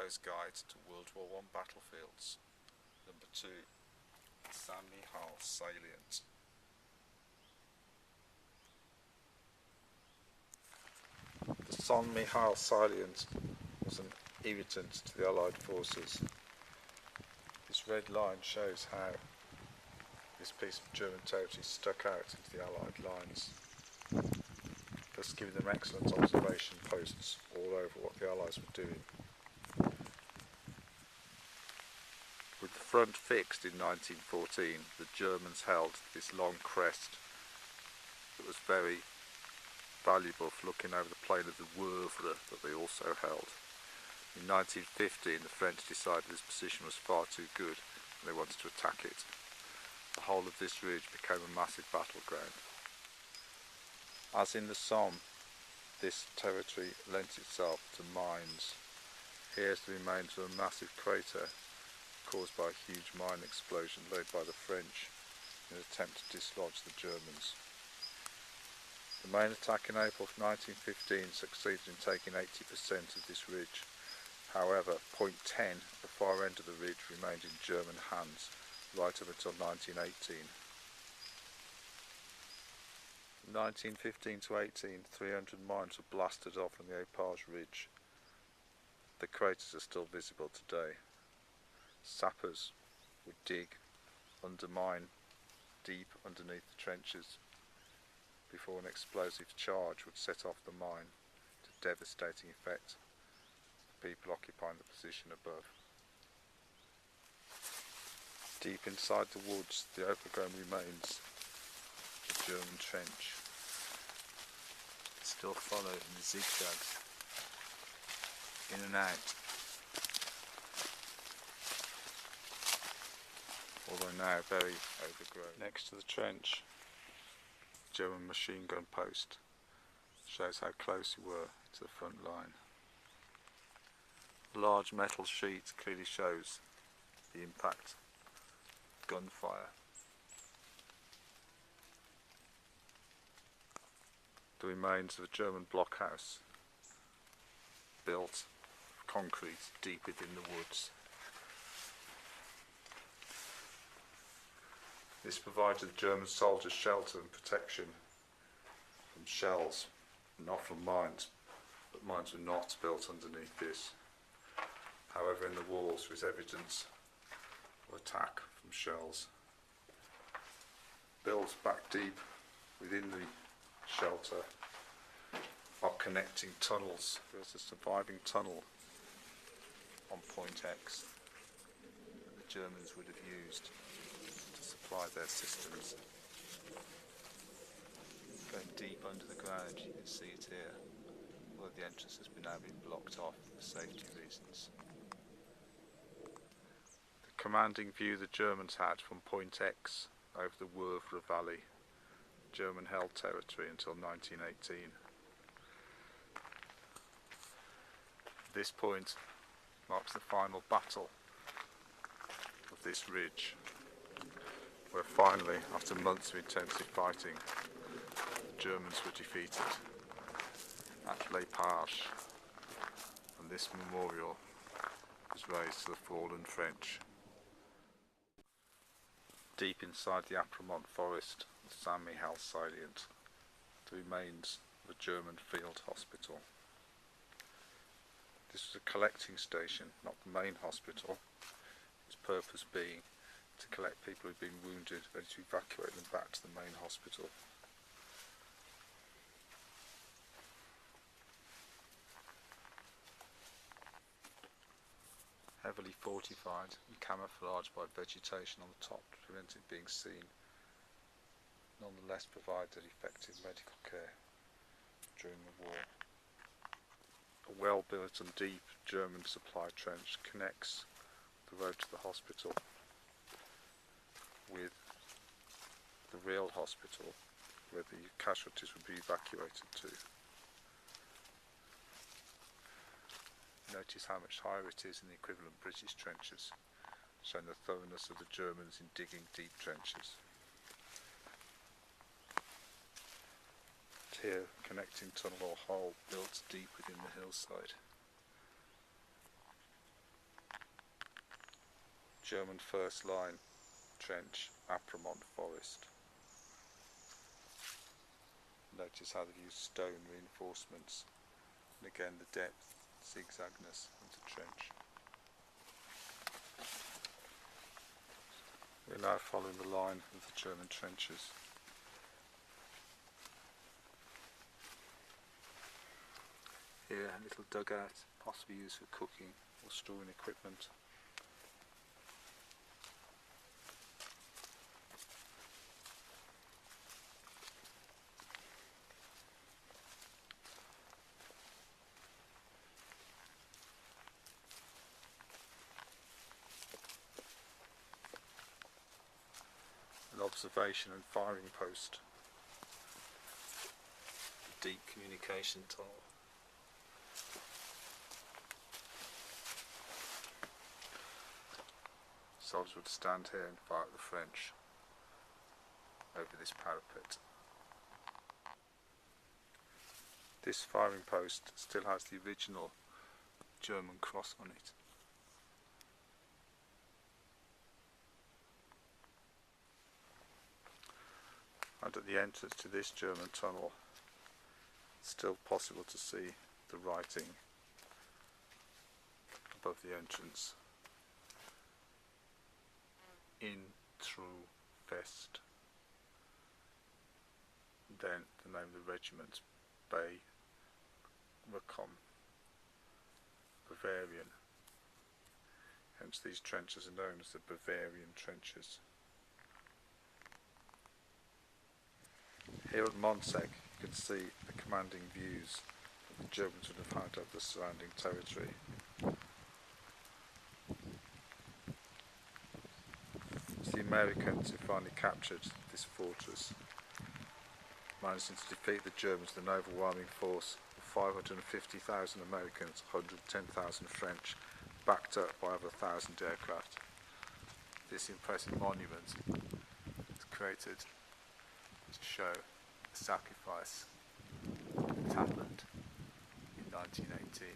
Hero's Guide to World War I Battlefields. Number 2. Saint-Mihiel Salient. The Saint-Mihiel Salient was an irritant to the Allied forces. This red line shows how this piece of German territory stuck out into the Allied lines, thus giving them excellent observation posts all over what the Allies were doing. With the front fixed in 1914, the Germans held this long crest that was very valuable for looking over the plain of the Wibbo that they also held. In 1915, the French decided this position was far too good and they wanted to attack it. The whole of this ridge became a massive battleground. As in the Somme, this territory lent itself to mines. Here's the remains of a massive crater caused by a huge mine explosion laid by the French in an attempt to dislodge the Germans. The main attack in April 1915 succeeded in taking 80% of this ridge. However, point 10 at the far end of the ridge remained in German hands right up until 1918. From 1915 to 18, 300 mines were blasted off on the Epage Ridge. The craters are still visible today. Sappers would dig, undermine deep underneath the trenches before an explosive charge would set off the mine to devastating effect for people occupying the position above. Deep inside the woods, the overgrown remains of the German trench still follow in the zigzags, in and out, although now very overgrown. Next to the trench, German machine gun post shows how close we were to the front line. A large metal sheet clearly shows the impact of gunfire. The remains of a German blockhouse built of concrete deep within the woods. This provided the German soldiers shelter and protection from shells, not from mines, but mines were not built underneath this. However, in the walls there is evidence of attack from shells. Built back deep within the shelter are connecting tunnels. There's a surviving tunnel on point X that the Germans would have used to supply their systems. Going deep under the ground, you can see it here, although the entrance has now been blocked off for safety reasons. The commanding view the Germans had from point X over the Wibbo Valley, German held territory until 1918. This point marks the final battle of this ridge, where finally, after months of intensive fighting, the Germans were defeated at Lepage, and this memorial was raised to the fallen French. Deep inside the Apremont forest, the Saint-Mihiel Salient, the remains of a German field hospital. This was a collecting station, not the main hospital, its purpose being to collect people who had been wounded, ready to evacuate them back to the main hospital. Heavily fortified and camouflaged by vegetation on the top to prevent it being seen, nonetheless provided effective medical care during the war. A well-built and deep German supply trench connects the road to the hospital with the real hospital where the casualties would be evacuated to. Notice how much higher it is in the equivalent British trenches, showing the thoroughness of the Germans in digging deep trenches. Here, connecting tunnel or hole built deep within the hillside. German first line trench, Apremont Forest. Notice how they've used stone reinforcements, and again the depth, zigzagness of the trench. We're now following the line of the German trenches. Here a little dugout, possibly used for cooking or storing equipment. An observation and firing post. Deep communication tunnel. Soldiers would stand here and fire at the French over this parapet. This firing post still has the original German cross on it. And at the entrance to this German tunnel, it's still possible to see the writing above the entrance. In through West. Then the name of the regiment, Bay Racom, Bavarian. Hence these trenches are known as the Bavarian trenches. Here at Monsec you can see the commanding views that the Germans would have had of the surrounding territory. It's the Americans who finally captured this fortress, managing to defeat the Germans with an overwhelming force of 550,000 Americans, 110,000 French, backed up by over 1,000 aircraft. This impressive monument was created to show the sacrifice that happened in 1918.